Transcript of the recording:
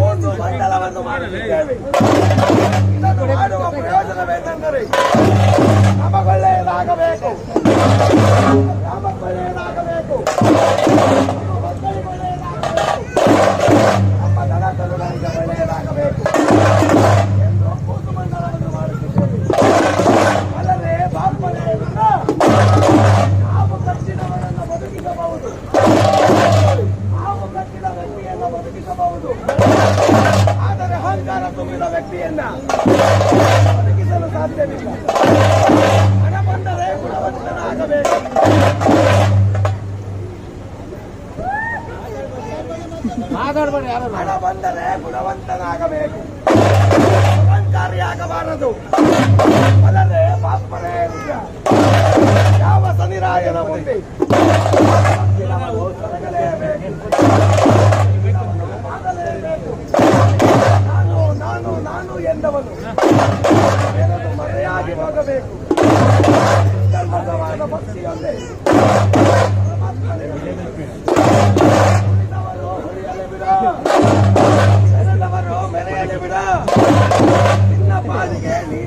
ಒಂದು ಮಂಡಲವನ್ನು ಮಾಡುತ್ತಿದ್ದೇವೆ. ಇದನ್ನು ಮಾಡುವ ಪ್ರಯೋಜನವೇನೆಂದರೆ ನಮಗೊಳ್ಳೆಯದಾಗಬೇಕು, ನಮಗೊಳ್ಳೆಯದಾಗಬೇಕು, ಮಕ್ಕಳಿಗೆ ಒಳ್ಳೆಯದಾಗಬೇಕು, ನಮ್ಮ ದನ ಕರುಗಳಿಗೆ ಒಳ್ಳೆಯದಾಗಬೇಕು ಎಂದು ಒಂದು ಮಂಡಲವನ್ನು ಮಾಡುತ್ತಿದ್ದೇವೆ. ಅಲ್ಲದೆ ಬಾಲ್ಮನೆಯಿಂದ ನಾವು ಕಚ್ಚಿನವರನ್ನು ಬದುಕಿಸಬಹುದು, ನಾವು ಕಚ್ಚಿದ ವ್ಯಕ್ತಿಯನ್ನು ಬದುಕಿಸಬಹುದು. ಆದರೆ ಅಹಂಕಾರ ತುಂಬಿದ ವ್ಯಕ್ತಿಯನ್ನ ಬದುಕಿಸಲು ಸಾಧ್ಯವಿಲ್ಲ. ಹಣ ಬಂದರೆ ಗುಣವಂತನಾಗಬೇಕು. ಹಣ ಬಂದರೆ ಗುಣವಂತನಾಗಬೇಕು, ಅಹಂಕಾರಿಯಾಗಬಾರದು. ಅಲ್ಲದೆ ಪಾಪನೇ ಯಾವ ಸನಿರಾಯನ ಮುಂದೆ ನಾನು ಎಂದವನು ಮರೆಯಾಗಿ ಹೋಗಬೇಕು. ಧರ್ಮದ ಭಕ್ತಿಯಲ್ಲೇ ಉಳಿದವರು ಮೆರೆಯಲೆ ಬಿಡ, ನಿನ್ನ ಪಾಲಿಗೆ ನೀನು